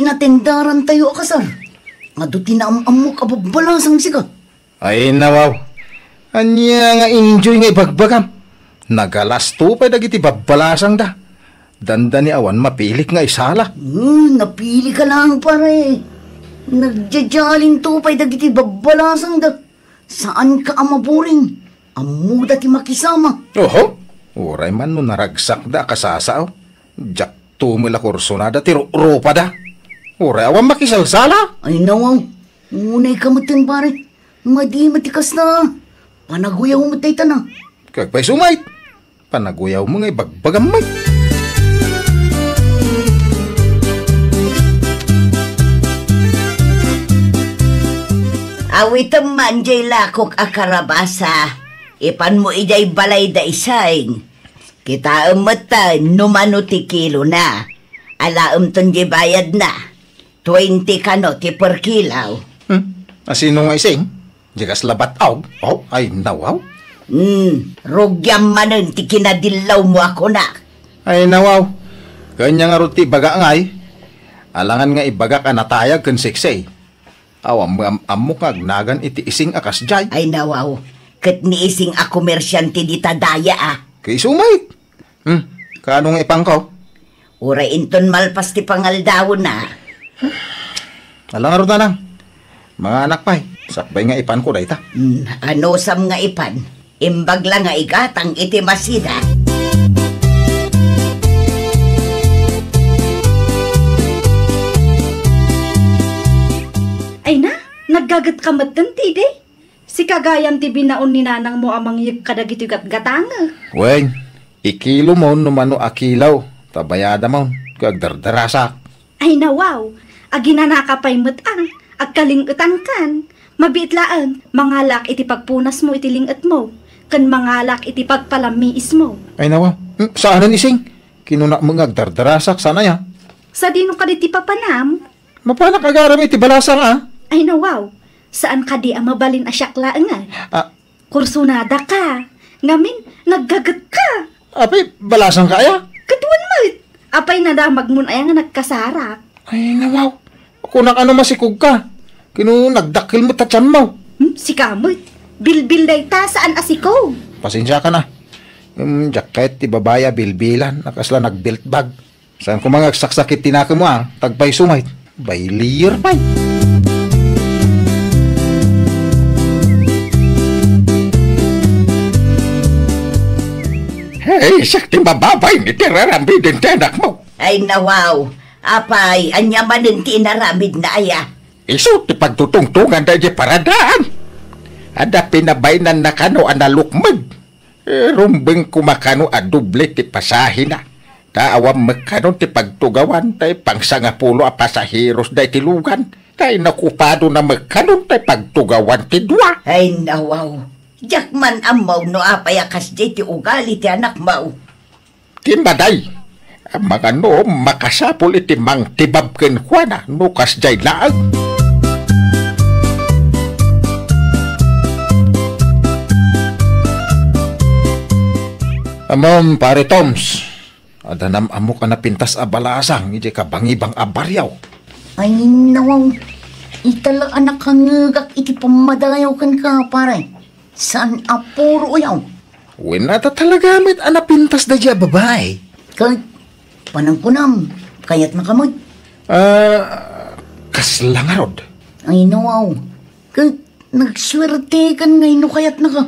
tinatendaran tayo akasar. Nga do tinaamam mo kababalasang siga. Ay nawaw. Anya nga enjoy nga ibagbagam. Nagalasto pa dagiti babalasang da. Danda ni awan mapilik nga isala. Napili ka lang pare. Nagjajaling tupay dagiti babalasang da. Saan ka amaburing? Amuda ti makisama. Oho. Uray man no naragsak da kasasao. Jak tumila kursunada ti ropa da. Uray awan makisalsala. Ay nawaw. Unay kamatin pare. Madi matikas na. Panaguyaw mo tayo na. Kagpay sumait. Panaguyaw mo nga ibagbagamay. Awitam man jay lakok akarabasa. Ipan mo ijay balay da isayng. Kita umatan numano ti kilo na. Alaam ton jay bayad na. 20 kano ti per kilaw. Asino nga ising? Jagas labat aw? Oh, ay nawaw. Rugyam manen ti kinadilaw mo ako na. Ay nawaw. Kanya nga ruti baga ngay. Alangan nga ibaga ka natayag kan siksay. Awam amok agnagan iti ising akas jay. Ay nawaw. Kat ni ising a komersyante di tadaya ah. Kay sumay. Kaano nga ipangkaw? Uray inton malpas ti pangaldawon na. Alang aro na lang. Mga anak pa'y. Sakbay nga ipan ko dayta. Ano sam nga ipan? Imbag lang nga igatang iti masida. Ay na, naggagat ka matan ti de. Si kagayam ti binaon ni nanang mo amang yag kadagiti gatgatanga. Wen, ikilo mo numano akilaw. Tabayada mo, kagdardarasak. Ay na wow, aginanakapay matang, agkalingutan kan. Mabitlaan, mangalak iti pagpunas mo iti lingat mo. Kan mangalak iti pagpalamiis mo. Ay nawa, saanan ising? Kinunak mo agdardarasak, sana ya? Sa dino ka di papanam? Mapanak agaram iti balasang ah? Ay na wow, saan ka di ang mabalin asyaklaan nga? Kursunada ka. Ngamin, naggagat ka. Apay, balasang kaya? Katuan mo. Apay nadamag mo ay nga nagkasarak. Ay nawaw, ako nang ano masikog ka. Kinu nagdakil mo tatyan mo. Si kamot, bilbil day ta saan asiko? Pasensya ka na. Jacket ti babaya bilbilan, nakasla nagbilt bag. Saan ko mga saksakit tinaka mo ah, tagpay sumait. Baylier pay. Hey, sakting bababay ni tirarambi din tenak mo. Ay nawaw, apay, anyaman din tinaramid na aya. Iso ti pagtutungtungan da di paradaan. Ada pinabainan na kano analukmag. Rumbeng kumakano a duble ti pasahin na. Taawam magkano ti pagtugawan tay pangsangapulo a pasahiros day ti lugan. Tay nakupado na magkano tay pagtugawan ti dua. Ay nawaw, jakman amaw no apay akas di ti ugali ti anak mau. Timbaday. Ang mga no makasapol iti mang tibabken kwa na nukas jay laag. Amam, pare Toms. Adanam amo ka na pintas a balasang, iti ka bangibang abaryaw. Ay nawaw, itala anak kang ngagak iti pamadayaw kan ka pare. Saan apuro yaw? Winata talaga mit ana pintas da dya babay. Kahit panangkunam, kayat makamod. Kaslangarod. Ay nawaw, kahit nagswerte kan ngayon no kayat na ka.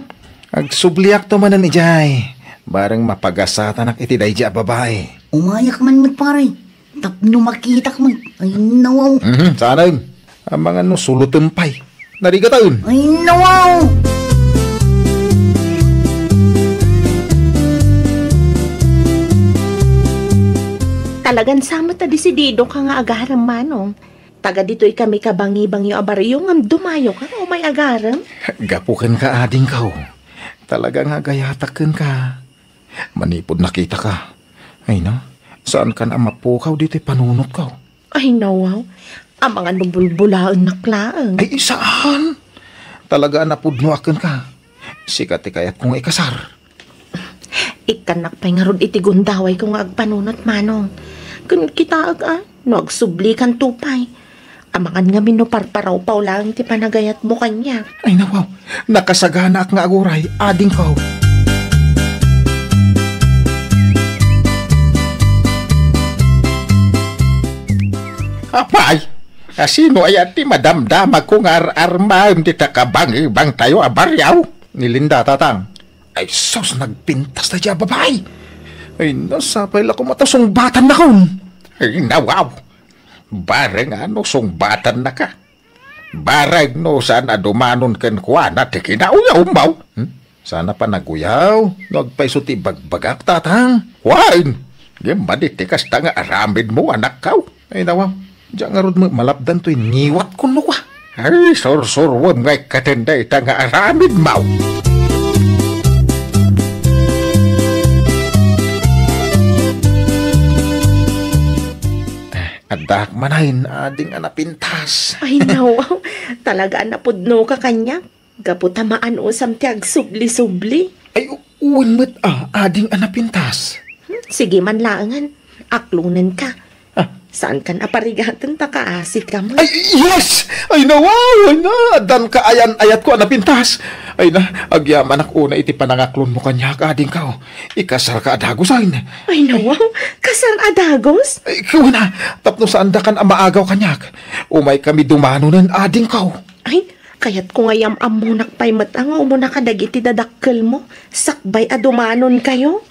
Agsubliak to manan ijay. Barang mapagasatan ak iti dayja babae. Umayak man mat pare. Tapno makita ka man. Ay nawaw. Sana yun. Ang mga no sulutempay. Narigataon. Ay nawaw. Talagan sama ta desidido ka nga agaram manong. Taga dito'y kami kabangi-bangi abaryo ngam dumayo ka o may agaram. Gapukan ka ading kao. Talagang agayatakan ka. Manipod nakita ka. Ay na, saan ka na mapukaw dito'y panunot ka? Ay nawaw, ang mga nubulbulaan na klaang. Ay saan? Talaga napudno akin ka. Sikat kayat kong ikasar. Ikanak pa'y nga rod iti gundaway kung agpanunot manong. Kun kita nagsubli kan tupay. Amangan nga minuparparaw pa lang ti panagayat mo kanya. Ay nawaw, nakasagana ak nga aguray, ading kaw. Apay, sino ay ti madamdama kong armaim ti takabang-ibang tayo abaryaw? Ni Linda, tatang. Ay sos, nagpintas na siya babay. Ay nasapay la kumatasong batan na kon. Ay nawaw, bareng ano sungbatan na ka. Bareng no sana dumanon ken kuana ti kinauyaw maw. Sana pa naguyaw, nagpaiso ti bagbagak tatang. Wain, gimba di tikas ta nga aramid mo anak kaw. Ay nawaw, diyan nga rod mo malapdan to'y niwat ko no ka. Ay sur-surwam ngay katenday ta nga aramid maw. Adak manahin ading anapintas. Ay nawaw, talaga napudno ka kanya. Gaputamaan usam ti agsubli-subli. Ay uwan mo't ading anapintas. Sige man laangan, aklunan ka. Saan kan aparigatan ta kaasik ka mo? Ay yes! Ay nawaw! Ay na! Dan ka ayan-ayat ko anapintas. Ay na, agyaman ak una iti panangaklon mo kanya ka ading ka. Ikasar ka adagosain. Ay nawaw, kasar adagos? Ay kuna, tapno saan da kan amaagaw kanyak. Umay kami dumanunan ading ka. Ay, kayat ko ngayam amunak pa'y matang umuna ka dagiti dadakkel mo. Sakbay adumanon kayo?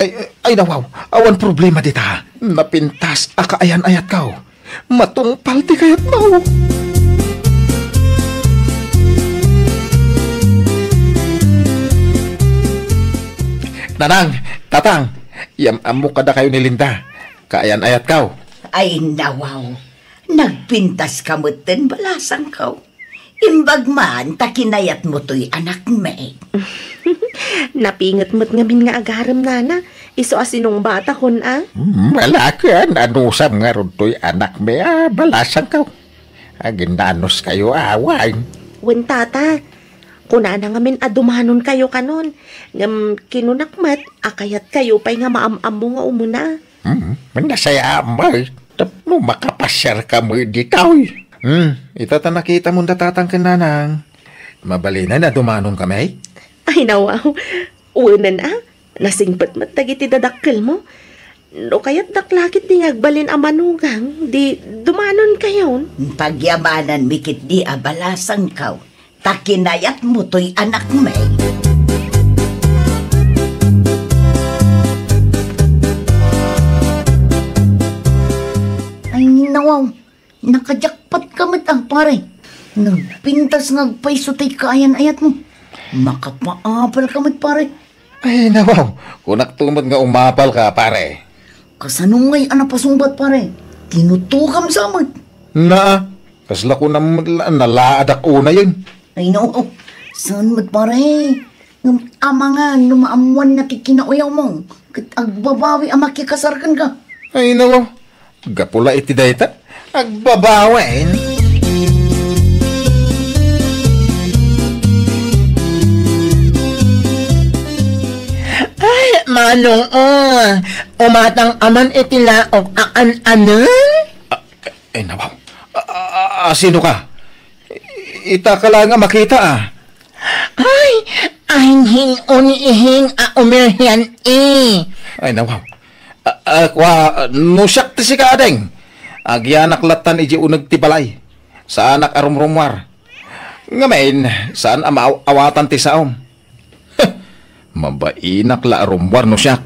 Ay nawaw, awan problema dita. Napintas aka ayan-ayat ka. Matungpal ti kayat mo. Nanang, tatang, yamamok kada kayo ni Linda. Kaayan-ayat ka. Ay nawaw, nagpintas ka mo ten balasang ka. Imbag man, takinayat mo to'y anak me. Napingat mo't ngamin nga agaram nana. Iso asinong bata kun Malakan, anusam nga ron to'y anak me, balasang ka. Aginanos kayo awain. Wen tata, kuna na ngamin adumanon kayo kanon. Ngam kinunakmat, akayat kayo pa'y nga maamam mo nga umuna. Manasaya amay. Tapno makapasyar ka mo ditaw. Ito ta nakita mo datatang kananang. Mabalinan na dumanon kami. Ay nawaw, unan nasingpat matagiti dadakkel mo. No kaya't daklakit di ngagbalin amanugang, di dumanon kayon. Pagyamanan mikit di abalasang ka. Takinayat mo to'y anak me. Ay nawaw, nakajakpat ka matang pare. Nagpintas ngagpaiso to'y kaayan-ayat mo. Makapaapal ka mat pare. Ay nawaw, kunak tumod nga umapal ka pare. Kasanungay anapasumbat pare. Tinutukam sa amat. Na, kasla ko na nalaadak una yun. Ay no, saan mat pare? Ama nga, numaamuan na kikinauyaw mo. Kat agbabawi ang makikasarkan ka. Ay nawaw, gapula iti dayta, agbabawain. Ay, manong umatang aman itilaok anan? Ay nawaw, sino ka? Ita ka lang nga makita Ay, ahing unihing umirhian Ay nawaw, nusyak ti si kadeng. Agyanak latan iji unag ti balay. Sa anak arumrumwar. Ngamen, saan awatan ti saom? Mabainak la arumwar no siya.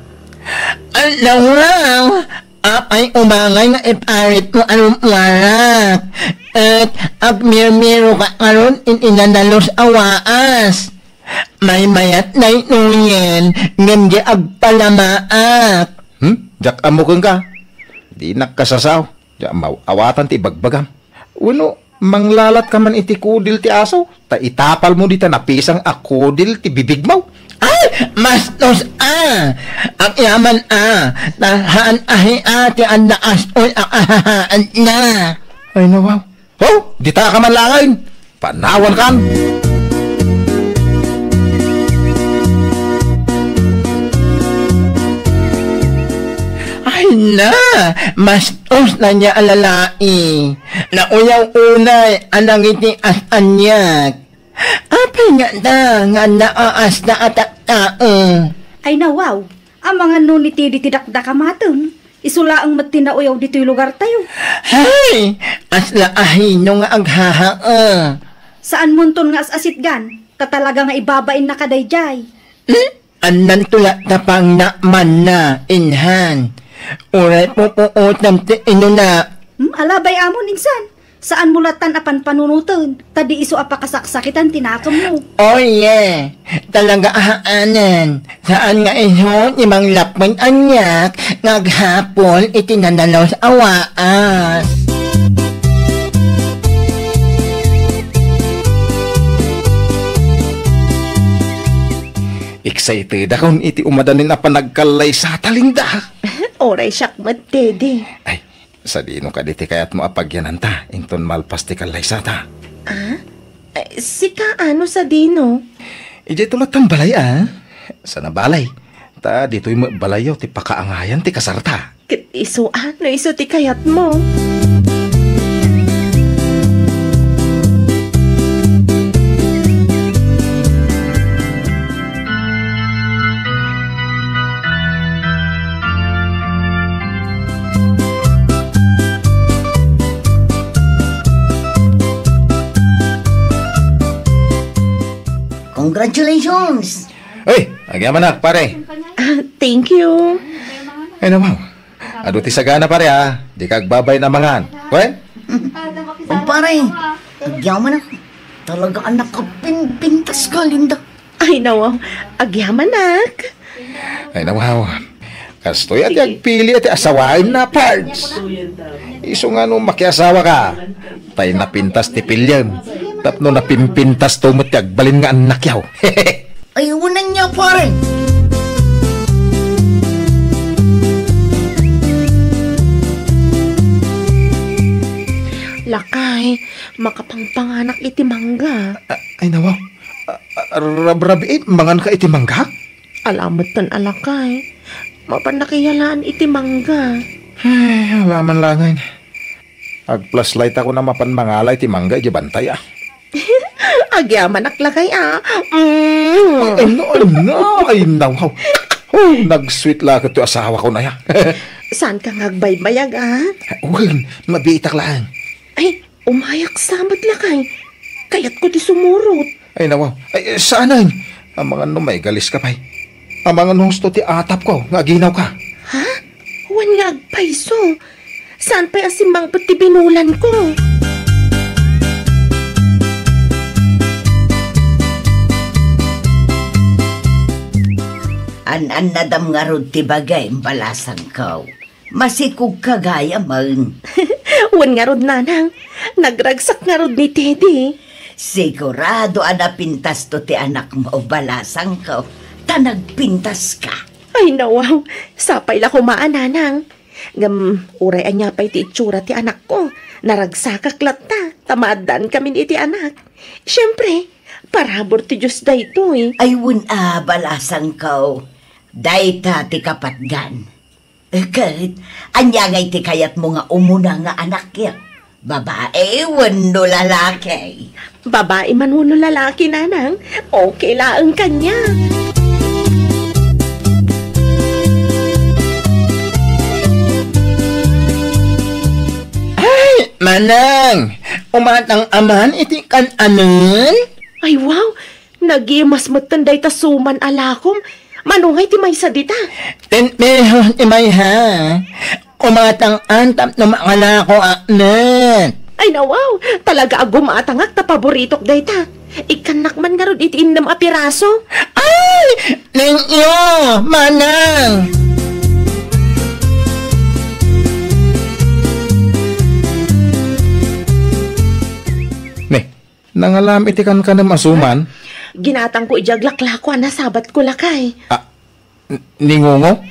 Nawaw, apay umangay nga iparit mo arumwarak. At agmirmiro ka karon inandalos awaas. May mayat na inuyen, ngam di agpalamaak. Jak amukeng ka. Di nakasasaw. Jak awatan ti bagbagam. Uno, manglalat ka man iti kudil ti aso. Ta itapal mo dita napisang akudil ti bibig mo. Ay, mastos ang yaman tahaan ahi ati ang naas oy akahaan na. Ay nawaw. Oh, dita ka man langayin. Panawan kan. Ay, Na, mas tos na niya alalai. Nauyaw unay, anang iti as-anyak. Apay nga naaas na atak-taong. Ay nawaw, ang mga nuniti di tidakda kamateng. Isula ang matinauyaw dito'y lugar tayo. Hay, asla ahino nga aghahaa. Saan munton nga as-asit gan? Katalaga nga ibabain na kadayjay. Anan tulak na pang naman na, inhan. Uray po puutam ti ino na. Alabay amon insan. Saan mulatan apan panunutan? Tadi iso apakasaksakitan tinakam mo. Oh yeah, talaga ahaanan. Saan nga iso imang lapman anyak, ngaghapon itinanalaw sa awaan. Excited akong iti umadanin na panagkalay sa talinda. Oray syakmat, Teddy. Ay, sa dino ka diti kayat mo apagyanan ta. Inton malpas ti kalay sa ta. Sika ano sa dino? Ije tulad tang balay Sa nabalay. Ta dito'y balayaw ti pakaangayan ti kasarta. Kit iso ano iso ti kayat mo? Congratulations! Ay, agyaman pare. Thank you. Ay naman. Ado ti sagana pare Di kagbabay na mangan. Wen? Kumpare, agyaman ako. Talaga anak ka pintas ka, Linda. Ay nawaw, agyaman. Ay naman. Kastoy at agpili at asawain na parts. Iso nga nung makiasawa ka. Tay napintas ti pilyam. Tapno napimpintas tumot ti agbalin nga anak yaw. Ay, unan niya, pare. Lakay, makapangpanganak iti mangga. Ay nawaw. Rabrabi mangan ka iti mangga? Alamat tan alakay. Mapanakiyalaan iti mangga. Ay, alaman langay. Ag-plus light ako na mapanmangalay iti mangga iti bantay Agyaman aklakay Ay no. Ay nawaw. Oh, nag-sweet lakat to asawa ko na ya. Saan ka ngagbaybayag Well, mabitak lang. Ay, umayak samat lakay. Kayat ko di sumurot. Ay nawaw. Ay, saanan? Ang mga may galis ka pa'y. Ang mga husto ti atap ko, nga ginaw ka. Ha? Huwan nga agpaiso. Saan pa'y asimbang pati binulan ko? An nadam nga rod ti bagay balasan ko. Masikog kagaya man. Huwan nga rod nanang. Nagragsak nga rod ni Teddy. Sigurado pintas to ti anak mo balasan ko. Nagpintas ka. Ay nawaw, sapay la kumaan nanang. Uray anya pa'y ti itsura ti anak ko. Naragsakak latta, tamadan kami ni iti anak. Siyempre, parabor ti Diyos da ito Ay balasan ko. Dayta ti kapatgan. Kahit anya ngay ti kayat mo nga umuna nga anak ya. Babae, wano lalaki. Babae man wano lalaki nanang, okay laang kanya. Manang, umatang aman iti kan anan? Ay wow, nagimas matanday ta suman alakom. Manungay ti may sadita. Tenmehon imay ha. Umatang antap na maakala ko anan. Ay nawaw, talaga agumatangak ta paboritok day ta. Ikanak man nga ron iti innam a piraso. Ay! Ninyo! Manang! Nangalam itikan ka na masuman. Ginatang ko ijaglaklako na sabat ko lakay. Ningungo?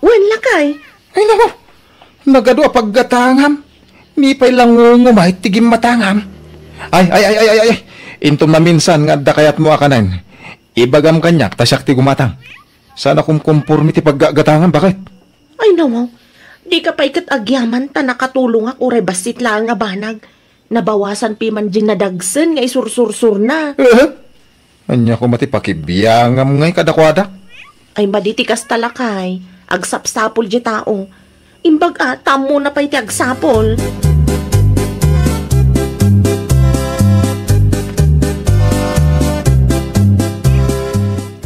Wan lakay. Ay nako, nagado paggatangam. Nipay lang ngungo mahit tigim matangam. Ay. Intom na minsan nga da kayat mo akanan. Ibagam kanyak tasyak ti gumatang. Sana kung kumpurmi ti paggatangam, bakit? Ay nawaw, Di ka pa ikat agyaman ta nakatulong ak uray basit lang nga banag. Nabawasan pi man din nadagsen nga isursur-sur na. Anya ko mati pakibiyangam ngay kadakwada. Ay maditikas talakay. Agsapsapol di tao. Imbag atam mo na pa iti agsapol.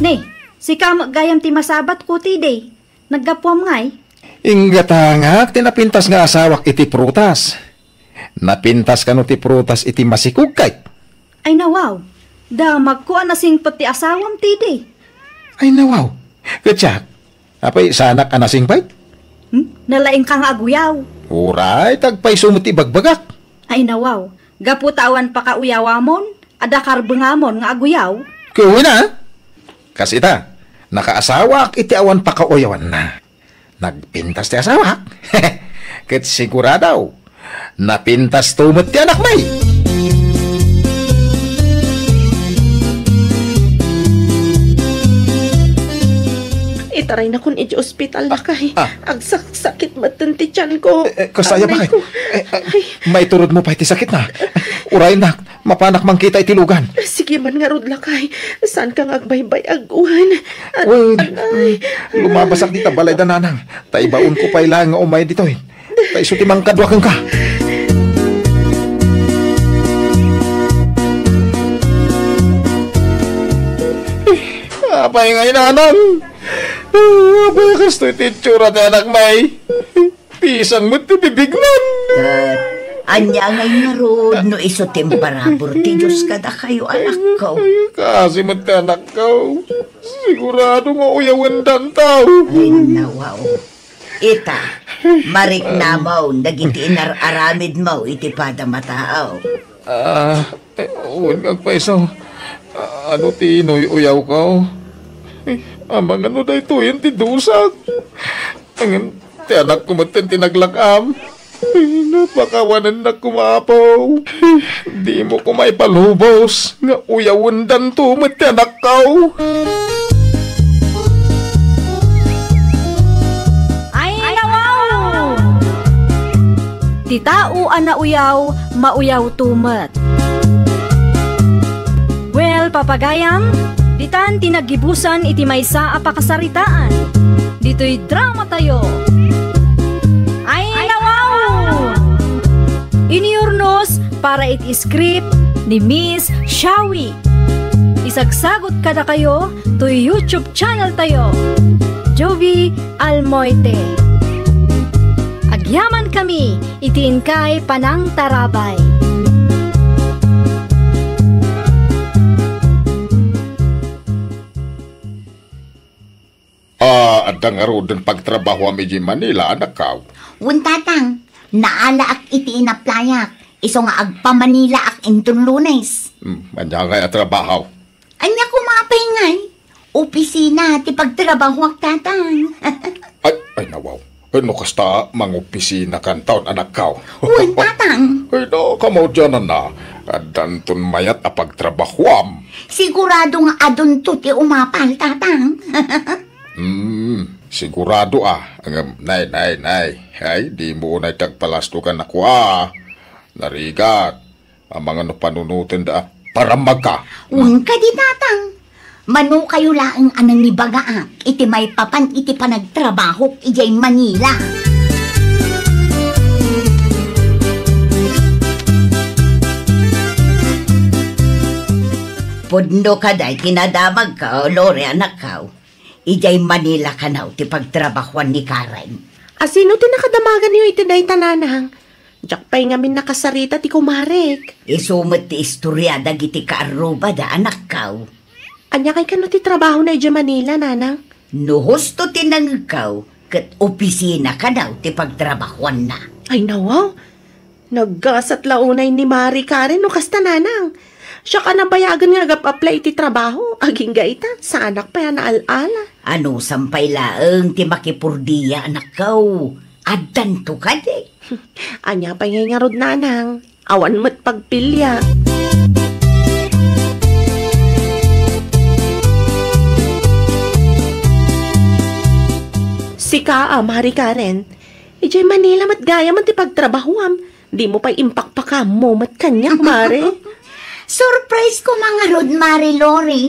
Ne, si Kam gayam ti masabat ko ti day. Naggapwam ngay. Ingatangak, tinapintas nga asawak iti prutas. Napintas ka no ti prutas iti masikugkay. Ay nawaw. Damag ko anasing pati asawam ti day. Ay nawaw. Katsak, apay sanak anasing pay? Nalaing kang aguyaw. Uray, tagpay sumuti bagbagak. Ay nawaw. Gaputawan pa ka uyawamon. Adakar bengamon nga aguyaw. Kuwi na. Kasi ta, nakaasawak iti awan pa kauyawan na. Nagpintas ti asawak. Ket siguradaw, napintas tumot ti anak may. Itaray na kun iti ospital na kay. Agsakit matan ti tiyan ko. Kasaya ba Anay kay? ko. May turod mo pa iti sakit na. Uray na, mapanak man kita iti lugan. Sige man nga rod lakay. Saan kang agbaybay aguan? Lumabasak dita balay da nanang. Taibaon ko pa ilang nga umay dito eh. Taisuti mang kadwakan ka. Apay nga inanang. Apay kasto iti tsura ti anak may. Pisang mo ti bibignan. Anya ngay nga rod, no iso temparabor ti Diyos kada kayo anak ko. Kasi mo ti anak ko. Sigurado nga uyawan dan tao. Ay nawaw. Ita, marik na mo, nagiti inararamid mo, iti pada mataaw. Uwan kang paisaw. Ano ti inoy uyaw ka? Amang ano da ito yan ti dusak. Ang ti anak ko matin tinaglakam. Napakawanan na kumapaw. Di mo ko may palubos. Nga uyawan dan to mati anak ka. Ay nawaw! Ti tao ana uyaw, mauyaw tumet. Well, papagayam, ditan tinagibusan iti maysa a pakasaritaan. Dito'y drama tayo. Ay nawaw! Iniurnos para iti script ni Miss Shawi. Isagsagot kada kayo to YouTube channel tayo. Jovi Almoite. Agyaman kami, itiin kay Panang Tarabay. Adang arodon pagtrabaho ami di Manila, anak ka. Wuntatang, naala ak iti inaplayak. Iso nga agpamanila ak intun Lunes. Anya nga trabaho. Anya kumapay ngay. Opisina ti pagtrabaho ak tatang. Ay nawaw. Ano kasta mangopisina kan taon anak ka. Wuntatang, Ay no, kamo dyan na. Adantun mayat a pagtrabahoam. sigurado nga adun to ti umapal tatang. Sigurado Nay. Ay, di mo na tagpalastukan ako Narigat. Ang mga panunutin da para magka. Uwan ka di tatang. Mano kayo laang anang ni bagaak. Iti may papan iti panagtrabaho ijay Manila. Pudno ka day, kinadamag ka, Lore anak ka. Ijay Manila ka na, ti pagtrabahuan ni Karen. Asino ti nakadamagan niyo iti day tananang? Diyak pa'y ngamin nakasarita ti kumarek. Isumot ti istorya dagiti kaaruba da anak ka. Anya kay kano ti trabaho na iti Manila, nanang? No husto tinangkaw, kat opisina ka daw ti pagtrabahuan na. Ay nawaw, naggasat launay ni Mari Karen no kasta nanang. Siya ka nabayagan nga gap-apply ti trabaho. Aging gaita, sa anak pa yan naalaala. Ano sampay laeng ti makipurdiya anak ka. Adan to ka de. Anya pa nga rod nanang. Awan mo't pagpilya. Si Kaa, Mari Karen, Ijay Manila mat gaya man ti pagtrabahuam. Di mo pa'y impakpakam mo mat kanyak, Mare. Surprise ko mga rod, Mare Lori.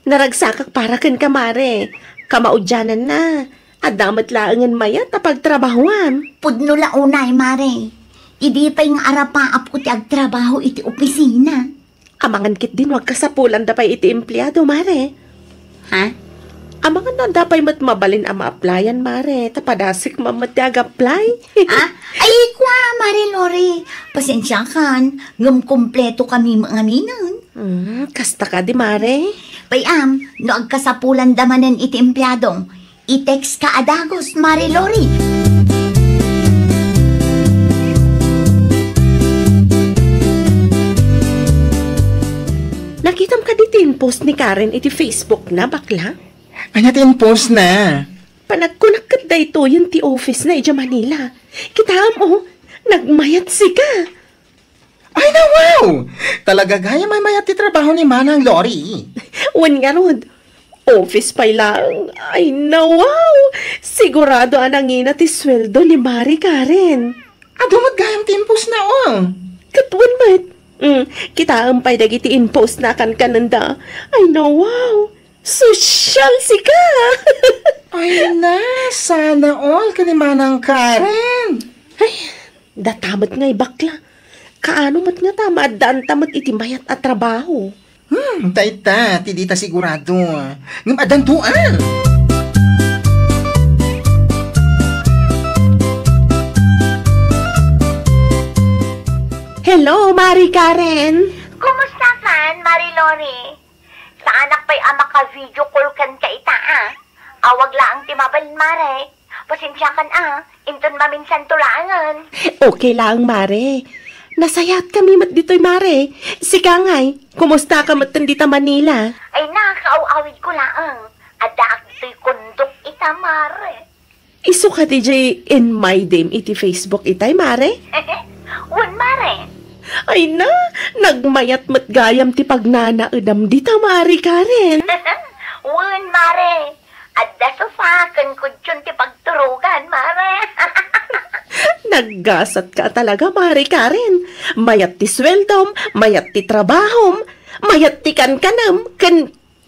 Naragsakak para kan ka, Mare. Kamaudyanan na. Adamat laangan mayat na pagtrabahuam. Pudno launay, Mare. Idi pa yung arapaap ko ti agtrabaho iti opisina. Amangan kit din wag kasapulan da pa'y iti empleyado, Mare. Ha? Amangan na da pa'y mat mabalin ang ma-applyan, Mare. Tapadasik mamatag-apply. Ay, kwa, Mare Lori. Pasensya kan, ngam kompleto kami mga ninan. Kasta ka di, Mare. Payam, no agkasapulan damanan iti empleyadong, i-text ka adagos, Mare Lori. Nakitam ka di tin post ni Karen iti Facebook na, bakla? Anya tin post na. Panagkunakat da ito yung ti office na ija Manila. Kitaan mo, nagmayat si ka. Ay na wow! Talaga gaya may mayat ti trabaho ni Manang Lori. Wan nga rod, office pa lang. Ay na wow! Sigurado anangina ti sweldo ni Mari Karen. Adumag gayam tin post na Katwan mat. Kita ang pay dagiti in-post na kan kananda. Ay na wow! Social si ka! Ay na, sana all ka ni Manang Karen. Ay, datamat nga'y bakla. Kaano mat nga tama at daan tamat iti mayat at trabaho. Taita, tidita sigurado. Ngam adantuan. Hello, Mari Karen. Kumusta kan, Mare Lori? Sa anak pa'y maka-video call kan ka ita, Awag laang timabalin, Mare. Pasensya kan, Inton maminsan tulangan. Okay lang, Mare. Nasayat kami mat dito'y, Mare. Sika nga'y, kumusta ka mat dita Manila? Ay nakakaawawid ko laang. Ada akto'y kundok ita, Mare. Isu ka DJ in my name iti Facebook itay, Mare? Wan, Mare. Ay na, nagmayat mat gayam ti pagnanaedam dita, Mari Karen. Wan, Mare. Adda sufakan ko dyan ti pagturugan, Mare. Naggasat ka talaga, Mari Karen. Mayat ti sweldom, mayat ti trabahom, mayat ti kankanam,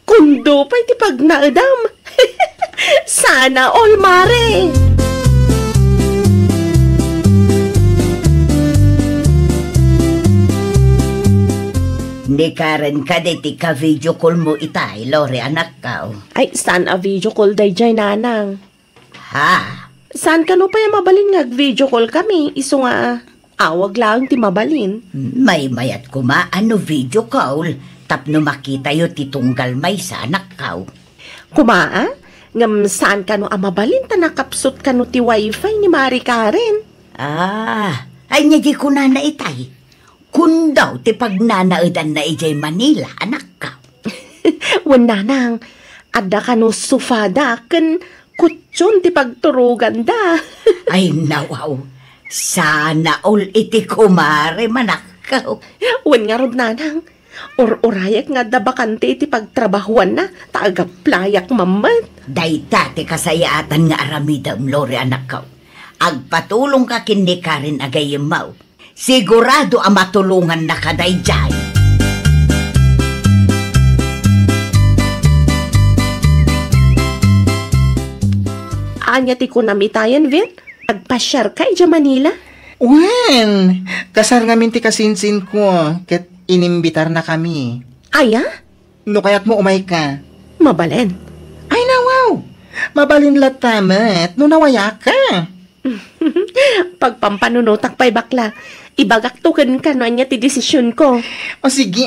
kundo pa'y ti pagnaedam. Sana all, Mare. Ni Karen ka ti ka video call mo itay, Lori anak ka. Ay, saan a video call day jay nanang? Ha? Saan ka no pa yung mabalin nga video call kami? Iso nga, awag lang ti mabalin. May mayat ko ano video call. Tapno makita yo titunggal may sa anak ka. Kumaa? Ngam saan ka no mabalin ta nakapsot ka no ti wifi ni Mari Karen? Ay niya di ko na itay. Kun daw ti pagnanaedan na ijay Manila, anak ka. Wan nanang, ada ka no sufada, ken kutsyon ti pagturugan da. Ay nawaw, sana all iti kumare manak ka. Wan nga rod nanang, or-orayak nga da bakante iti pagtrabahuan na, taagaplayak mamat. Dayta ti kasayaatan nga aramidam, Lori anak ka. Agpatulong ka kindi ka rin agayim mau. Sigurado ang matulungan na kaday dyan. Anya ti ko namitayan, Vin? Agpasyar ka ija Manila? Wen, kasar ngamin ti kasinsin ko, ket inimbitar na kami. Aya? No kayat mo umay ka. Mabalen. Ay na wow, mabalin latamet, no nawaya ka. Pagpampanunutak pa'y bakla, ibagaktukan ka no anya ti desisyon ko. O sige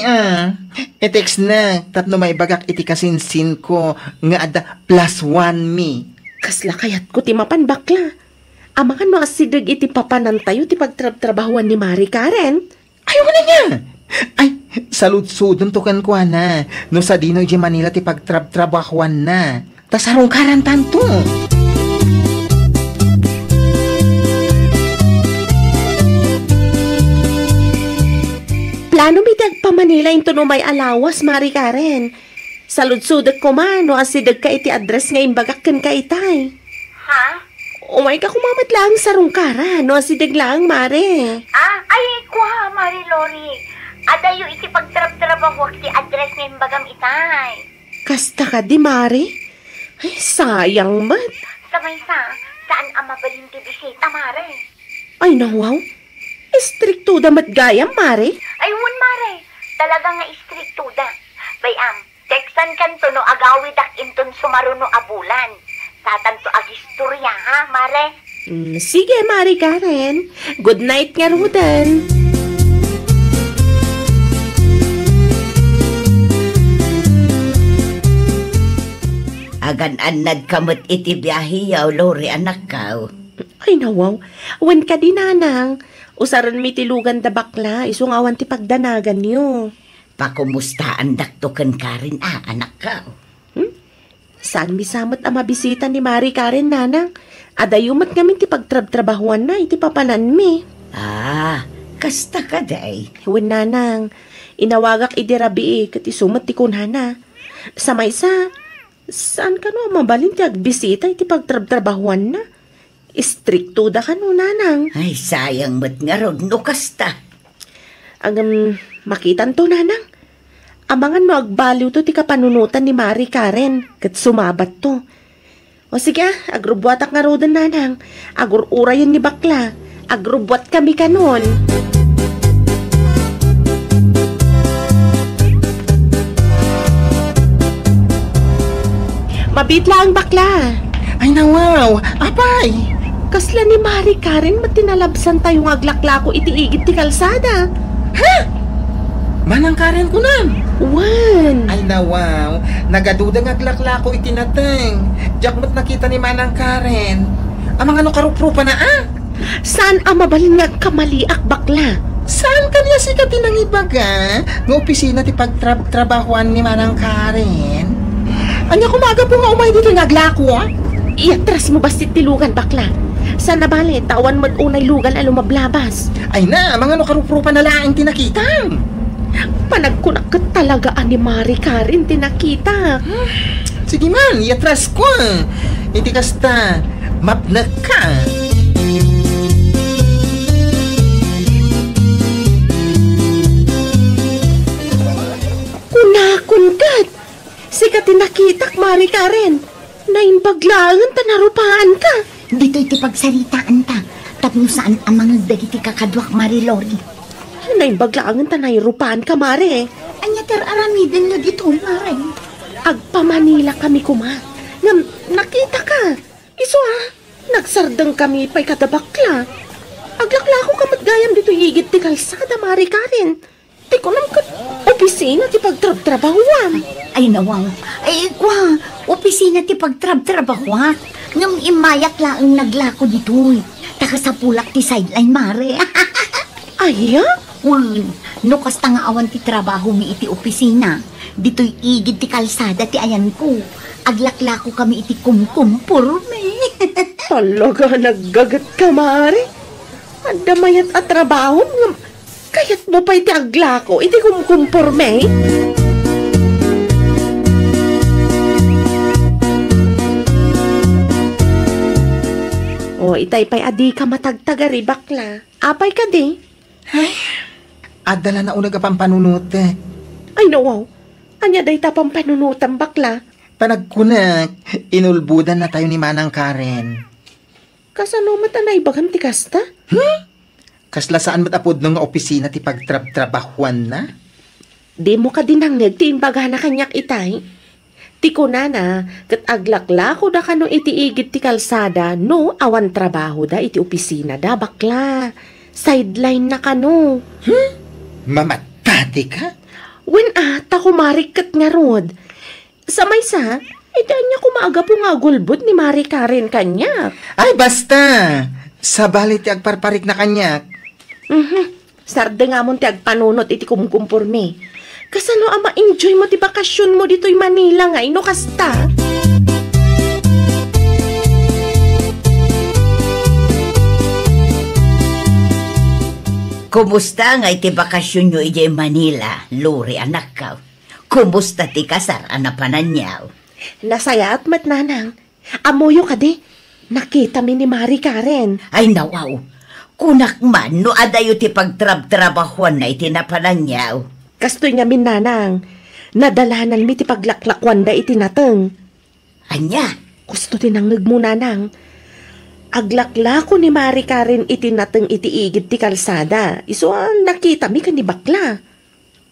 e-text na, tapno may bagak iti kasinsin ko, nga ada +1 me. Kasla kayat ko ti mapan bakla. Amangan no asidag iti papanan tayo ti pagtrabahuan ni Mari Karen. Ayaw na niya. Ay, saludsudon to kan ko na, no sa dino di Manila ti pagtrabahuan na. Tasarong karantan to. Plano bidag pa Manila into no may alawas, Mari Karen. Saludsudag ko man, no asidag ka iti address nga imbagak kan ka itay. Ha? Umay ka kumamat lang sa rungkara, no asidig lang, mare. Ay, kuha, Mari Lori. Adayo iti pagtrab-trabaho ti address ng bagam itay. Kasta ka di, mare? Ay, sayang mat. Samaysa, saan ang mabalin ti bisita, Mare? Ay, nawaw. Istrikto damat gayam, mare. Ay, wun, Mare. Talaga nga istriktuda. Bayam, teksan kan to no agawid ak inton sumaruno abulan. Satan to agistorya, ha, Mare? Sige, Mari Karen. Good night nga rudan. Agan-anad kamot iti biyahe yaw, Lori, anak ka. Ay, nawaw. Wan ka di, nanang. Usaran mi tilugan da bakla. Isungawan ti pagdanagan niyo. Pakumustaan daktokan ka rin, anak ka. Saan mi samot ang mabisita ni Mari Karen, nanang? Adayumat ngamin ti pagtrab-trabahuan na, iti papanan mi. Kasta ka day. Wan, nanang. Inawagak idirabi kat isumat ti kunhana. Samaysa, saan ka no mabalin ti agbisita iti pagtrab-trabahuan na? Istrikto da ka no, nanang. Ay, sayang mo't nga rod, no kasta. Makitan to, nanang. Amangan mo agbaliw to ti kapanunutan ni Mari Karen, kat sumabat to. O sige, agrubwatak nga rodan, nanang. Agurura yun ni bakla. Agrubwat kami kanon. Mabitla ang bakla. Ay, nawaw. Apay. Kasla ni Mari Karen matinalabsan tayong aglaklako iti igit ti kalsada. Ha? Manang Karen ko na. Wan. Ay, nawaw. Nagaduda nga glaklako itinateng. Jakmat nakita ni Manang Karen. Amang ano karuprupa na Saan ang mabalin nga kamaliak bakla? Saan kanya sikat ng ibaga? Ng opisina ti pagtrabahuan ni Manang Karen. Anya kumaga po nga umay dito nga glako, Iatras mo basti tilugan bakla. Sana bali, tawan mo't unay lugan ay lumablabas. Ay na, mga no karuprupa na laing tinakitang. Panagkunak talaga ni Mari Karen tinakita. Sige man, iatras ko. Iti kasta, mapnag ka. Kunakungkat. Sikat tinakitak, Mari Karen. Naimbaglaangan ta narupaan ka. Dito'y ti pagsaritaan ta. Tapos saan ang mga dagiti kakadwak, Mari Lori? Naimbaglaangan ta nairupaan ka, Mari. Anya aramidin nyo dito, Mari. Agpa-Manila kami kuma. Nakita ka. Iso nagsardang kami pa'y kadabakla. Aglaklako ka matgayam dito higit ti kalsada, Mari Karen. Di ko naman ka opisina ti pagtrab-trabahuan. Ay, nawaw. Ay, kwa, opisina ti pagtrab-trabaho, ha? Ngam imayak laang naglako dito. Taka sa pulak ti sideline, Mare. Ay, no kasta nga awan ti trabaho mi iti opisina. Dito'y igid ti kalsada ti ayan ko. Aglaklako kami iti kumkumpurme. Talaga naggagat ka, Mare. Adamayat at trabaho. Kaya't mo pa iti aglako, iti kumkumpurme. O, itay pa'y adi ka matagtagari, bakla. Apay ka di. Ay, adala na unag apang panunot. Ay, nawaw. Anya day tapang panunutan, bakla. Panagkunak, inulbudan na tayo ni Manang Karen. Kasano matanay bagam ti kasta? Kasla saan matapod ng opisina ti pagtrabahuan na? Di mo ka dinangnig ti imbaga na kanyak itay. Ti ko na kat aglaklako da ka no iti igit ti kalsada no awan trabaho da iti opisina da bakla. Sideline na ka no. Mamatati ka? When ata kumarikat nga rod. Sa maysa, iti anya kumaaga po nga gulbot ni Mari Karen kanyak. Ay basta! Sa balit ti agparparik na kanyak. Sarde nga mo ti agpanunot iti kumkumpurme. Kasano ama enjoy mo ti bakasyon mo dito'y Manila nga ino kasta? Kumusta nga iti bakasyon nyo iti Manila, Lori, anak ka? Kumusta ti kasar anapanan niyaw? Nasaya at matnanang. Amoyo ka di. Nakita mi ni Mari Karen. Ay nawaw, kunak man no adayo ti pagtrab-trabahuan na itinapanangyaw. Kastoy nga min nanang, nadalanan mi ti paglaklakwan da itinateng. Anya, Gusto din ang nagmo nanang. Aglaklako ni Mari Karen itinateng itiigid ti kalsada. Iso nakita mi ka ni bakla.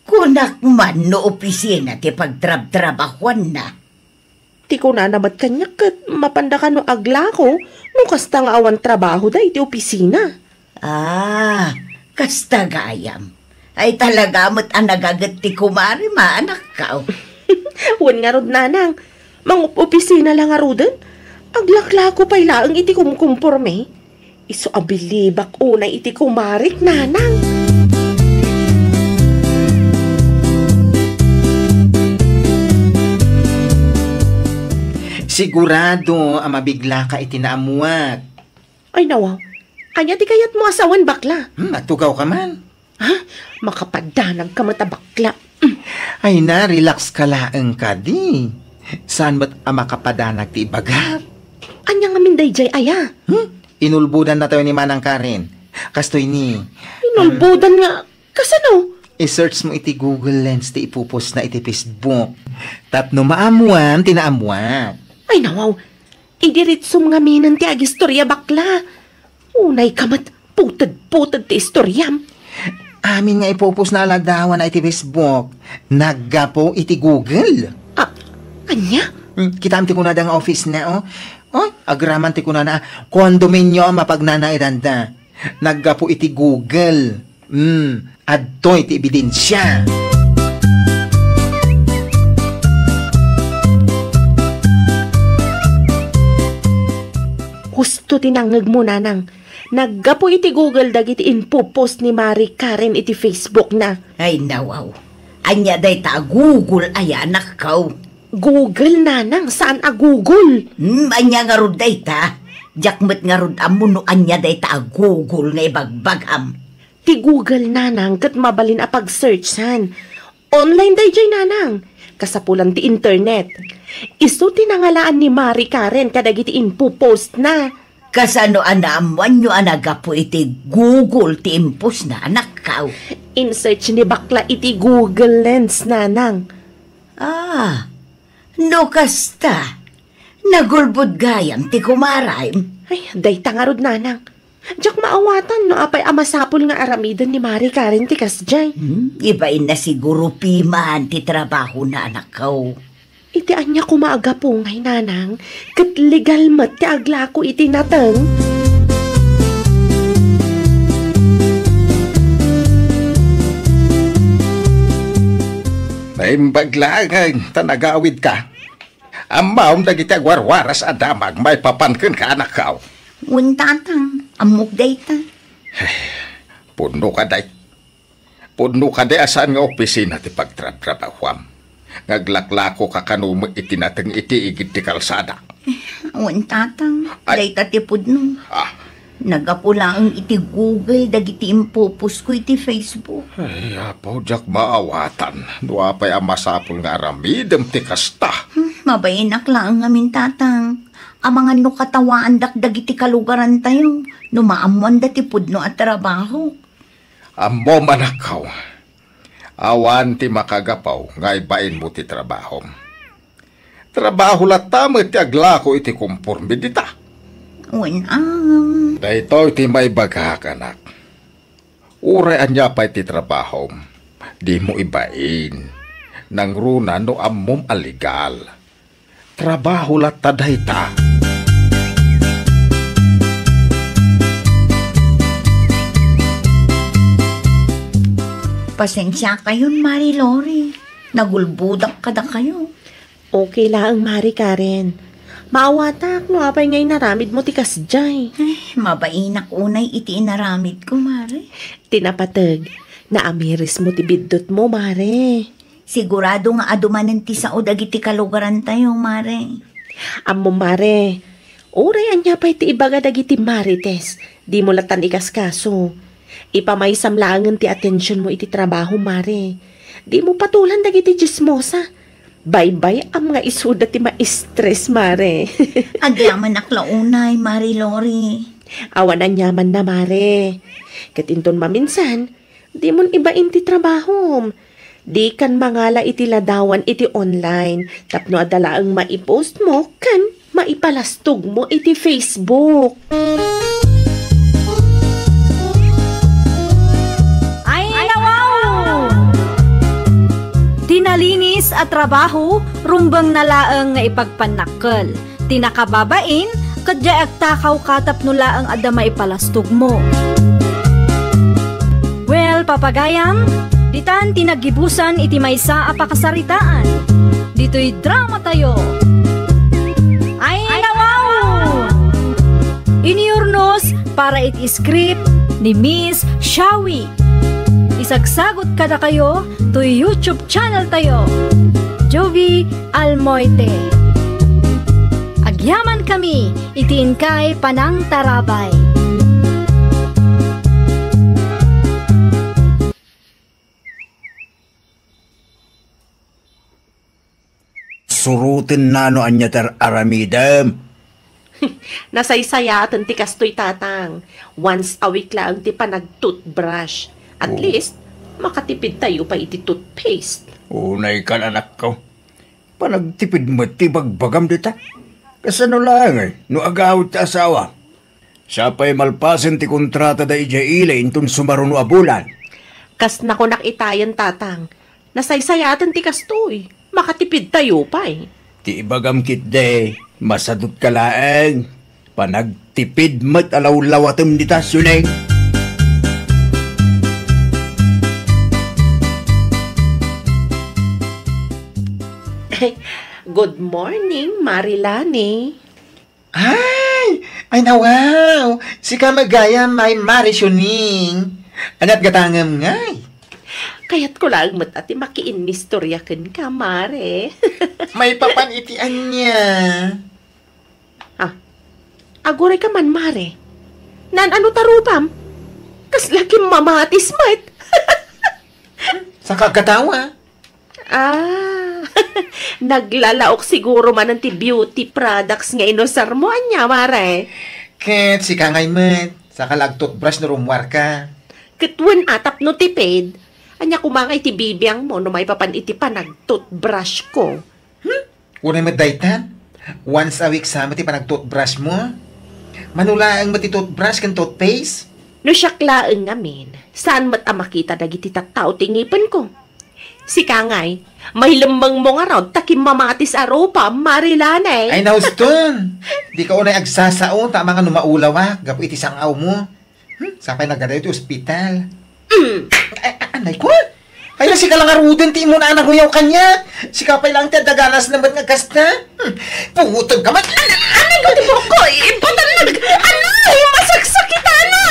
kunak man no opisina ti pagtrab-trabahuan na. Ti ko na namat kanya kat mapanda ka no aglako no kasta nga awan trabaho da iti opisina. Ah, kasta gayam. Ay talaga mo't ang nagagat ti kumari maanak ka. Wan nga rod nanang, opisina lang nga rodin. Aglaklako pa'y laang iti kumkumporme. Iso abilibak unay iti kumarik nanang. Sigurado ang mabigla ka itinaamuat. Ay nawaw, anya ti kayat mo asawan bakla. Natugaw ka man. Ha? Makapadanag ka mata bakla. Ay na, relax ka laang ka di. Saan ba't ang makapadanag ti ibagat? Anya nga minday jay aya. Inulbudan na tayo ni Manang Karen. Kastoy ni. Inulbudan nga. Kasano? I-search mo iti Google Lens ti ipupos na iti Facebook. Tapno maamuan, tinaamuan. Ay nawaw, idiritsum nga minan ti agistorya bakla. Unay kamat, putad-putad ti istoryam. Amin nga ipupos na alagdawan na iti Facebook. Naggapo iti Google. Anya? Kitam ti kuna nga office na, oh. Oh, agraman ti kuna na kondominyo mapagnanairanda. Naggapo iti Google. Adto iti ebidensya. Gusto tinangag mo nanang. Naggapo iti Google dagiti inpopost ni Mari Karen iti Facebook na. Ay nawaw, anya day ta Google ay anak kaw. Google nanang, saan a Google? Anya nga rod day ta. Jakmet nga rod amuno anya day ta Google nga ibagbagam. Ti Google nanang kat mabalin a pag-searchan. Online day jay nanang. Kasapulan ti internet. Iso tinangalaan ni Mari Karen kadagiti inpopost na. Kasano anaamuan nyo anagapo iti Google ti impos na anak kaw. In-search ni bakla iti Google Lens nanang. Ah, no kasta. Nagulbud gayam ti kumaraym. Ay, day tangarod nanang. Diyak maawatan no apay amasapol nga aramidan ni Mari Karen ti kasjay. Ibain na siguro pimahan ti trabaho na anak kaw. Iti anya kumaaga po ngay nanang, kat legal mat ti aglako iti nateng. Naimbaglangan, tanagawid ka. Amaw dagiti agwarwaras adamag may papanken ka anak kaw. Untatang, amok day ta. Puno ka day. Puno ka day asan nga opisina ti pagtratrabahuam. Ngaglaklako ka kanum itinateng itiigid ti kalsada. Untatang, day ta ti pudno. Nagapula ang iti Google dagiti impupos ko iti Facebook. Ay, apaw jak maawatan. Nuapay amasapol nga aramidem ti kasta. Mabayinak lang amin tatang. Amangan no katawaan dagiti kalugaran tayo. Numaamuan dati pudno at trabaho. Amo manakaw. Awan ti makagapaw nga ibain mo ti trabaho. Trabaho latamo ti aglako iti kumpurmi dita. Dahito iti may bagak anak. Uray anya pa iti trabaho. Di mo ibain. Nang runa no ammom aligal. Trabaho latta dahita. Pasensya kayon, Mari Lori. Nagulbudak kada kayo. Okay lang, Mari Karen. Maawatak, no apay ngay naramid mo ti kasjay. Mabainak unay iti inaramid ko, Mari. Tinapatag, naamiris mo ti biddot mo, Mare. Sigurado nga adumanan ti sao dagiti kalugaran tayo, Mare. Amo, Mare. Uray anya pa iti ibaga dagiti Marites. Di mo latan ikaskaso. Ipamay-samlaangan ti atensyon mo iti trabaho, Mare. Di mo patulan dagiti chismosa. Bye-bye ang mga isuda ti ma-stress, mare. Agyaman aklaunay, Mari Lori. Awan ang yaman na, mare. Katinton maminsan, di mon ibain ti trabaho. Di kan mangala iti ladawan iti online. Tapno adala ang maipost mo, kan maipalastog mo iti Facebook. Ay, nawaw! Tinalinis at trabaho, rumbang nalaang nga ipagpanakkel. Tinakababain, kadya agtakaw katap nula ang adama ipalastog mo. Well, papagayam, ditan tinagibusan iti maysa a pakasaritaan. Dito'y drama tayo. Ay, nawaw! Iniurnos para iti script ni Miss Shawi. Isagsagot kada kayo to YouTube channel tayo. Jovi Almoite. Agyaman kami, itiin kay Panang Tarabay. Surutin na no anya tar aramidam. Nasaysayatan ti kastoy tatang. Once a week lang ti panag-toothbrush. At least, makatipid tayo pa iti toothpaste. Unay kan anak ko. Panagtipid mo ti bagbagam dita. Kasano lang no agawit ti asawa. Sapay malpasen ti kontrata da ija ilay intun sumaruno a bulan. Kas na ko nakitayan tatang. Nasaysayatan ti kastoy. Makatipid tayo pa eh. Ti ibagam kit de, masadot kalaan. Panagtipid mat alaw-lawatem dita suneng. Good morning, Marilani. Ay nawaw! Si kamagaya may Marisyuning. Anat gatangam ngay. Kaya't ko lang mat ati makiinmistoryaken ka, mare. May papanitian niya. Agoray ka man, mare. Nan ano tarupam? Kas laki mamatis mat. Sa kagatawa. Naglalaok siguro man ang ti beauty products nga inosar mo, anya, mare. Ket si kangay met. Sa kalagtoothbrush na rumwar ka. Katwan atap no tipid. Anya kumangay ti bibiyang mo no may papan iti panag-toothbrush ko. Unay madaytan. Once a week sa mati panag-toothbrush mo. Manula ang mati toothbrush kan toothpaste. No siyaklaan ngamin, saan mat makita dagiti tattao tingipan ko? Si Kangay, may lambang mo nga raw, takim mamatis araw pa, Marilanay. Ay nauston. Di ka unay agsasao, tama nga numaulawa. Gapo iti sangaw mo. Sapay nagadayo iti ospital. Anay ko? Ay na si ka lang aruden, ti mo na anaguyaw kanya. Si kapay lang ti daganas naman nga kasta. Pungutog ka man. Anay ko, di mo ko, ipatan mag, anay, masaksakitan na.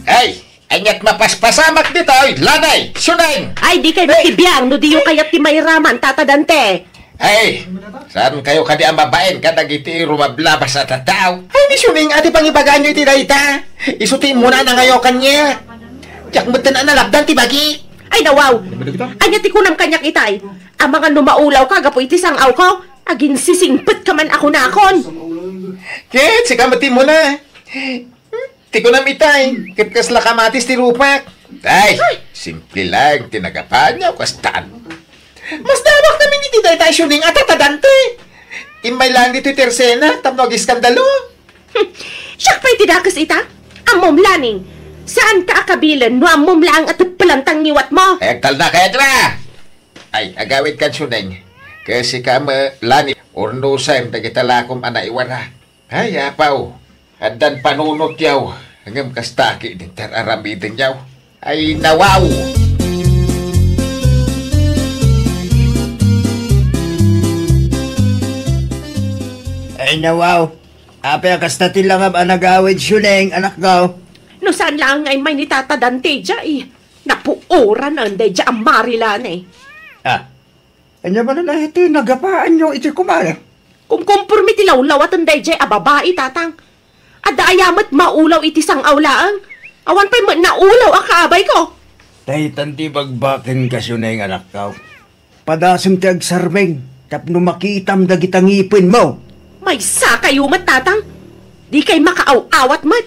Ay, anyat mapaspasamak dito, lanay, sunay. Ay, di kayo nakibiyang, no di yung kayat ti mayraman, tatadante. Ay, saan kayo kadi ang babaen kadag iti rumablabas sa tataw? Ay ni Suning, ati pang ibagaan nyo iti dayta. Isutin mo na nangayaw kanya. Tiyak mo na nalabdan ti bagi. Ay, nawaw. Anya ti kunam kanyak itay. Ang mga numaulaw ka, gapo iti sangaw ko. Agin sisingpet ka man ako nakon. Ket, si kamati mo na. Ti ko na mitay. Ket kasla kamatis ti rupak. Ay, simple lang, tinagapan niya, kastan. Mas dawak namin iti dayta Suning at tatadante. Imay lang dito tersena, tapno iskandalo. Siyak pa'y tidakas ita? Amom laning. Saan ka akabilan no amom lang at palantang niwat mo? Ay, agtal na kaya na! Ay, agawit kan suneng. Kasi ka lani, orno sa'yo, tagitalakom anaiwara. Ay, apaw. Adan panunot yaw. Hanggang kastaki din tararamitin yaw. Ay, nawaw! Ay nawaw. Apay kasta tilangam ang nagawid Suneng, anak ko. No saan lang ay may nitatadante dya eh. Napuoran ang day dya ang Marilane. Anya ba na iti nagapaan nyo iti kumara? Kung kumpurmi ti lawlaw at ang day dya ababae tatang. Ada ayamat maulaw iti sang awlaang. Awan pa'y naulaw ang kaabay ko. Tahitan ti bagbakin kasyo na yung anak ka. Padasim ti agsarmeng, tapno makitam dagitang ipin mo. May sa kayo mat, tatang. Di kay makaaw-awat mat.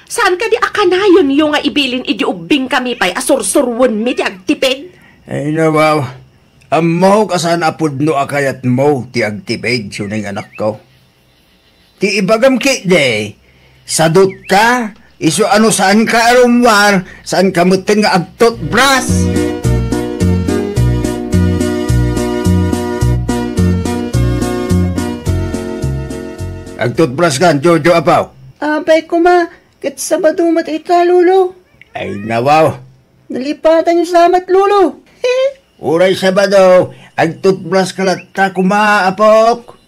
Saan ka di akanayon yung nga ibilin idiubing kami pa'y asursurwon mi ti agtipid? Ay nawaw, amaw kasan apudno akayat mo ti agtipid siyo na yung anak ko. Ti ibagam ki de, sadot ka, iso ano saan ka arumwar, saan ka mutin nga agtot bras. Agtot bras kan, Jojo apaw. Abay ko ma, kat Sabado mat ita, Lolo. Ay nawaw, Nalipatan yung salamat, Lolo. uray Sabado, agtot bras kalata kumaapok.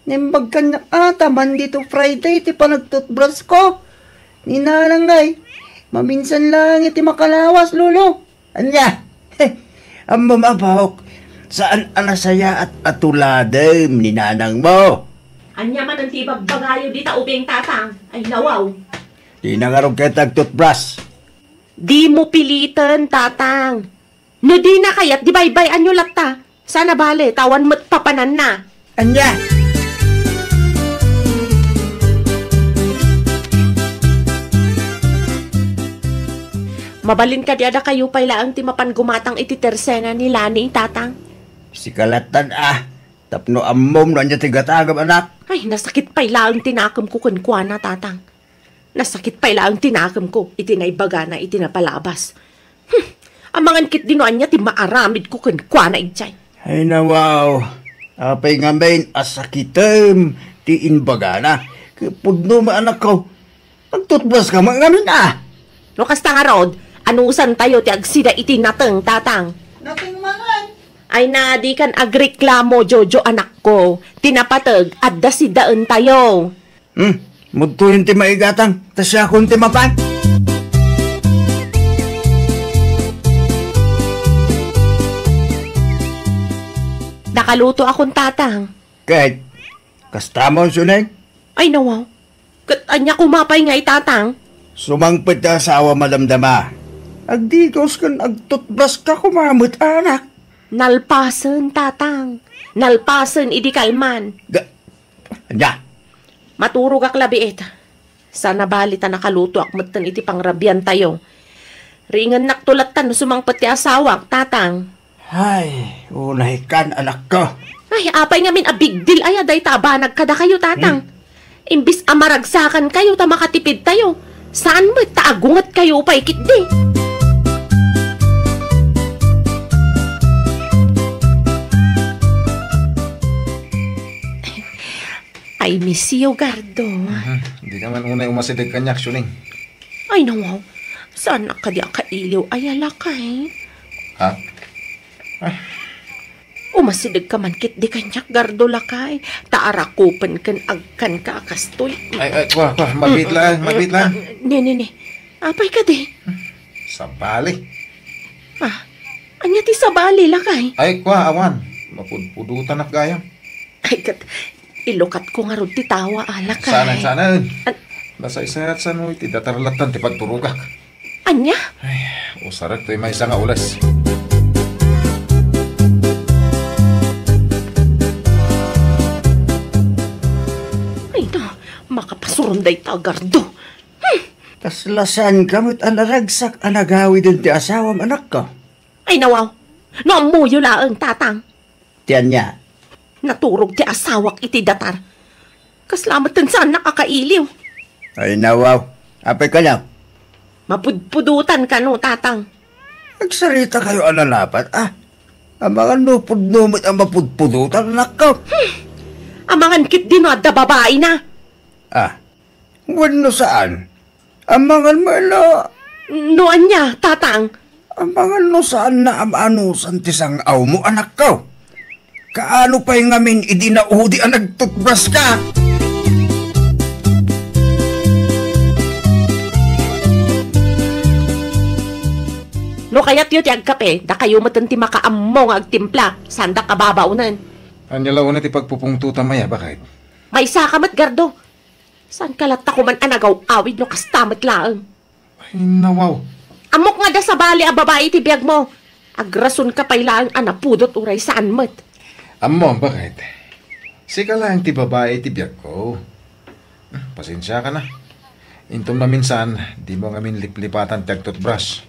Nimbag ka na taman dito Friday, ti panagtutbras ko. Ninalangay, maminsan lang iti makalawas, Lolo. Anya, ang mamapahok, saan anasaya at atuladem ni nanang mo? Anya man ang tibag bagayo di taubing tatang. Ay nawaw. Di nangarog kayo tagtutbras. Di mo pilitan, tatang. No di na kaya't di baybayan nyo lata. Sana bale, tawan mo't papanan na. Anya, Mabalin ka di ada kayo pa'y laang ti mapan gumatang iti tersena ni Lani, tatang. si kalatan tapno ammom na niya tigatagam anak. Ay, nasakit pa'y laang tinakam ko kunkwana, tatang. Nasakit pa'y laang tinakam ko, itinaibaga na itinapalabas. Ang mga kit dinoan niya, ti maaramid ko kunkwana, ijay. Ay nawaw, apay nga main asakitem, ti inbagana. Pudno ma anak ko, nagtutbras ka mga ngamin No kasta nga rod, anusan tayo ti agsida itinateng, tatang. Nating mangan. Ay na, di kan agreklamo, Jojo, anak ko. Tinapatag, at dasidaan tayo. Mudto yung ti maigatang, tas siya kung ti mapan. Nakaluto akong tatang. Kahit, kastamon sunay, Ay nawaw, anya kumapay nga tatang. sumangpit ka asawa malamdama. Agdigos kan agtutbras ka kumamot anak. Nalpasan, tatang. Nalpasan, idi kalman. Anya, Maturog ak labiit. Sana balita nakaluto ak matan iti pangrabyan tayo. Ringan naktulatan no sumangpet ti asawak, tatang. ay, unay kan anak ko. Ay, apay nga min a big deal ay aday tabanag kada kayo, tatang. Imbis amaragsakan kayo, ta makatipid tayo. Saan mo taagungat kayo pa ikit di? Ay, miss you, Gardo. Hindi naman unay umasidag kanyak, Suning. Ay, nawaw. Saan ka di akailiw? Ay, alakay. Ha? Umasidag ka man kit di kanyak, Gardo, lakay. Taarakupan kan agkan ka akastoy. Ay, kwa, mabit lang. Ne. Apay ka di. Sabali. Anya ti sabali, lakay. Ay, kwa, awan. Mapudpudutan ak gayam. Ay, ilukat ko nga ron ti tawa, alakay. Sana. Nasa isa at saan mo iti datarlatan ti pagturugak. Anya? Ay, usarat to may isang ulas. Ay, na. Makapasurunday ta, Gardo. Kaslasan kamot anaragsak anagawi din ti asawam anak ko. Ay, nawaw. No, amuyo laang, tatang. Tiyan niya, Naturog ti asawak iti datar. Kaslamat din saan nakakailiw. ay nawaw, apay ka lang. Mapudpudutan ka no, tatang. Nagsarita kayo analapat, Ang mga nupud-numit ang mapudpudutan, anak ko. Amangan kit din no, adda babae na. Wano saan? Ang mga malo, Noan niya, tatang. ang mga no saan na amanusan tisang aw mo, anak ko. Kaano pa'y ngamin idinaudi ang nagtutbras ka? No kaya't yun ti agkape, da kayo matanti makaammo nga agtimpla. Sanda ka babaunan. Anya law na ti pagpupungtuta maya, bakit? May sakamat, Gardo. Saan kalat ako man anagaw awid no kastamat laang. Ay, Nawaw. Amok nga da sa bali a babae ti biyag mo. Agrason ka pa'y lang anapudot uray saan met. Amo, bakit? Sika lang ti babae ti biyag ko. Pasensya ka na. Intom na minsan, di mo ngamin liplipatan ti agtutbrush.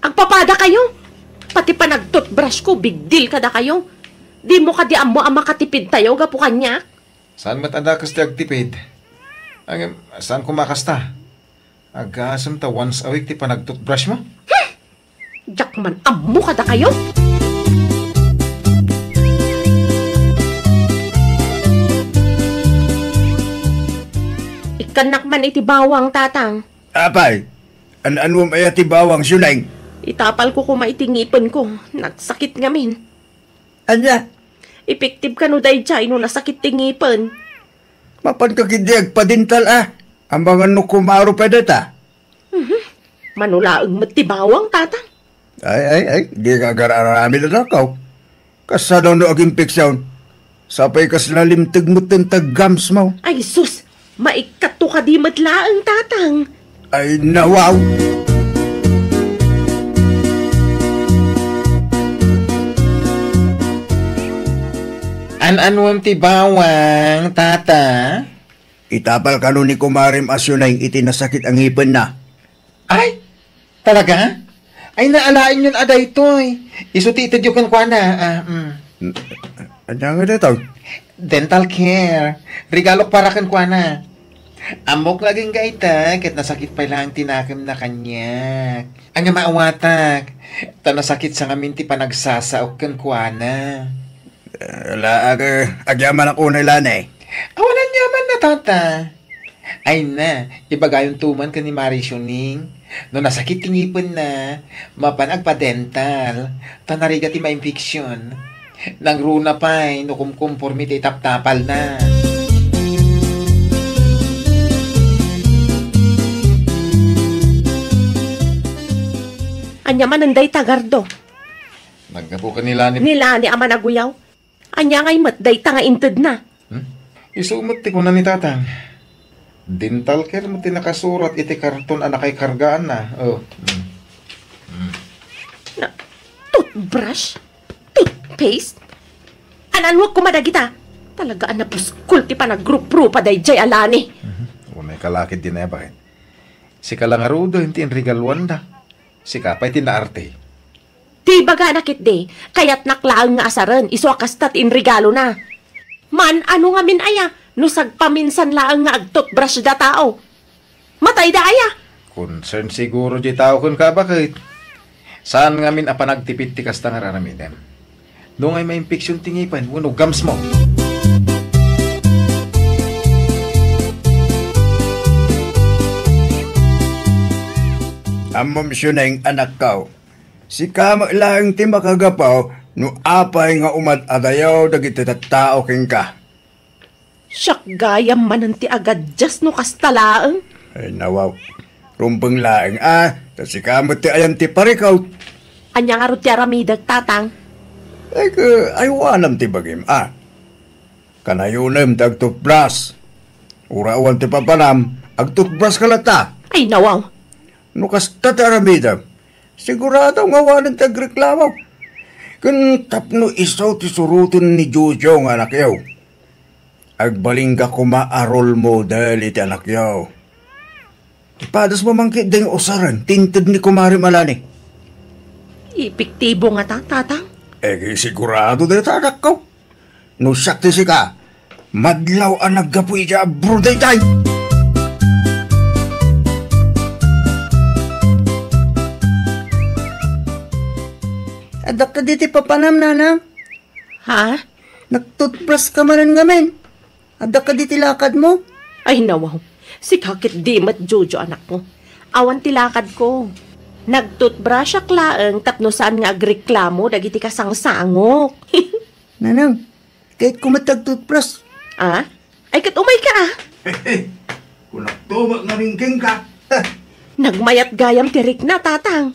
Agpapada kayo. Pati pa nagtutbrush ko, big deal kada kayo. Di mo ka di amo ang makatipid tayo, gapu kanya. Saan matadakas ti agtipid? Saan kumakasta? Agasam ta once a week ti pa nagtutbrush mo? Jak man amo kada kayo. Ikanak man iti bawang, tatang. Apay, ano may ati bawang sunay? Itapal ko kumaitingipin ko. Nagsakit ngamin. Anya, Epektive ka no dahi chay no nasakit tingipin. Mapankakidiag padintal Ang mga nukumaro pa data. Manulaang matibawang, tatang. Ay, di ka gararami na nakaw. Kasano no aging piksaon. Sapay kas lalimtig mo tag-gams mo. Ay, sus! Maikato ka di matlaang, tatang. Ay, nawaw! An-anwam ti bawang, tata? Itapal ka nun ni Kumarim Asyonay itinasakit ang hipon na. Ay, talaga? Ay, naalain yun aday to'y. Isutitid yung kan kwa na. Ano nga dito? Dental care. Regalo para kan kwa na. Amok laging gaita, kahit nasakit pa lang tinakim na kanya. Ang nga maawatak, tanasakit sa ngamin ti panagsasaok kan kwa na. Agyaman ako nila na Awalan yaman na, tata. Ay na, ibagayon tuman ka ni Marisyoning. No nasakit tingipon na, mapanagpa-dental, tanariga ti ma-infeksyon. Nang runa pa'y, no kumkumpormi ti taptapal na. Anya mananday tagardo. Naggapo ka nila ni... Nila ni ama naguyaw. Anya ngay matday tanga inted na. Isumot ti ko na ni tatang. Dental care mo ti nakasurat iti karton anak kay kargaan na. Toothbrush? Toothpaste? Anan wag kumadagita. Talaga anapuskul ti pa nag-group-group pa day jay alani. Unay kalakid din na bakit? Si kalangarudo hindi in regalwan da. Si kapay ti naarte. Di baga nakit de, kayat naklaang nga asaran, iso akastat in regalo na. Man, ano nga min aya, no sagpaminsan laang nga ag-toothbrush da tao. Matay da aya. Concern siguro di tao kun ka bakit? Saan nga min apanagtipid ti kasta nga raramidan? Nung ay may infeksyon tingipan, uno gams mo. Amom siya na yung anak ko. Si kama lang ti makagapaw no apay nga umad-adayaw dagiti tattao king ka. Siyak gayam manan ti agad just no kastalaang. Ay nawaw. Rumpang laeng si kama ti ayan ti parikaw. Anya nga ro ti aramidag, tatang. Ay wanam ti bagim Kanayunem ti agtutbras. Urawan ti papanam, agtutbras kalata. Ay nawaw. No kasta ti aramida. Sigurado nga walang tagreklamo. Kung tapno isaw ti surutin ni Jojo nga anak yaw. Agbaling ka kuma-role model iti anak yaw. Ipadas mo mangkit ding usaran, tinted ni Kumari Malani. Epektibo nga tatang. Sigurado dito anak ko. No sakti si ka, madlaw ang naggapoy siya abroday tayo. adak ka diti papanam, nanang. Ha? Nagtutbrush ka manan ngamin. Adak ka diti lakad mo. Ay nawaw. Si kakit di mat Jojo anak ko. Awan tilakad ko. Nagtutbrush ak laeng tapno saan nga agreklamo dagiti kasangsangok. Nanang, kahit kumatag-toothbrush. Ay kat umay ka Kung nagtubag na ringking ka. Nagmayat gayam tirik na, tatang.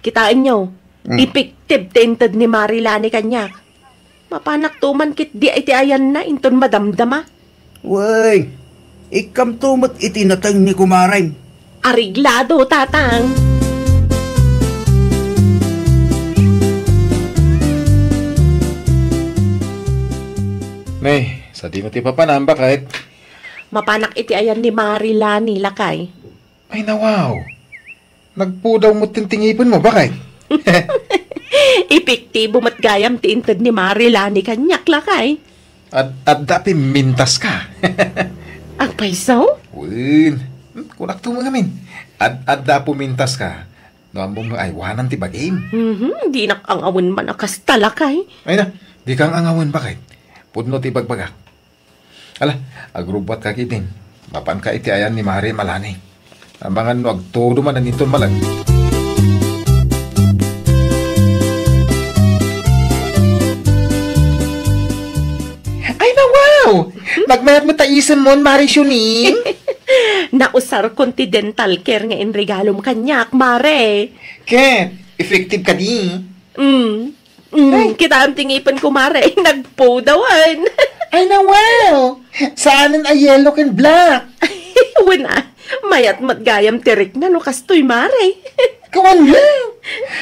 Kitain nyo. Epektive tinted ni Marilani kanya. Mapanak tuman kit di iti ayan na inton madamdama. Way, Ikam tumot itinatang ni kumaray. Ariglado, tatang. Nay, sa di mo ti papanamba kahit. Mapanak iti ayan ni Marila ni Lakay. Ay nawaw. Nagpudaw mo tintingipin mo, bakit? Epektibo mat gayam ti inted ni Marila ni kanyak, Lakay. At dapi mintas ka. Ang paisaw? Win, kunak mo ngamin. At dapo mintas ka. Noon mo ay wanan ti bagim. Di nakangawin man akas talakay. Ay na, di kang angawin bakit? Pudno ti bagbagak. Ala, agrubat ka kitin. Mapan ka iti ayan ni Mari Malani. Ambangan no agtodo man naniton malag. Ay na wow! Magmayat mo taisan mo, Mari Shuning. Nausar continental care nga in regalom kanyak, Mare. Ket, effective ka di. Kita ang tingipan ko, Mare. Nagpudawan. Ay na wow! Saanan ay yellow and black? Wala. Mayat matgayam tirik na no kastoy, Mare. Kawan lang.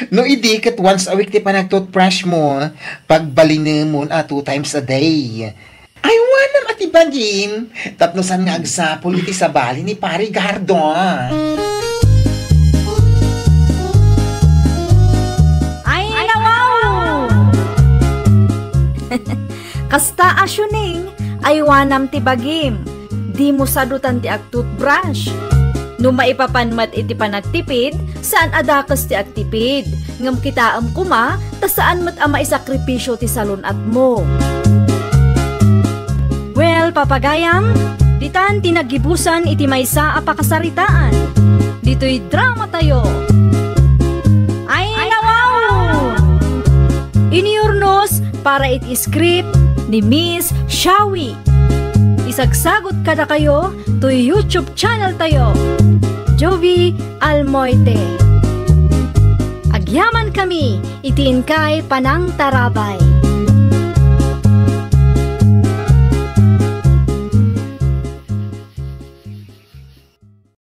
No, idi kat once a week ti pa nag-toothbrush mo, pagbalin mo 2 times a day. Ay, wanam ati bagim. Tapnosan nga agsapol iti sa bali ni Pari Gardo. Ay, nawaw! Kasta asyuning, ay wanam ti bagim. Di mo sadutan ti ag-toothbrush. No maipapanmat iti panagtipid, saan adakas ti agtipid? Ngam kitaam kuma, ta saan mat ama isakripisyo ti salunat mo. Well, papagayam, ditan tinagibusan iti maysa a pakasaritaan. Dito'y drama tayo. Ay nawaw! Iniurnos para iti script ni Miss Shawi. Isagsagot kada kayo to YouTube channel tayo, Jovi Almoite. Agyaman kami, itiin kay Panang Tarabay.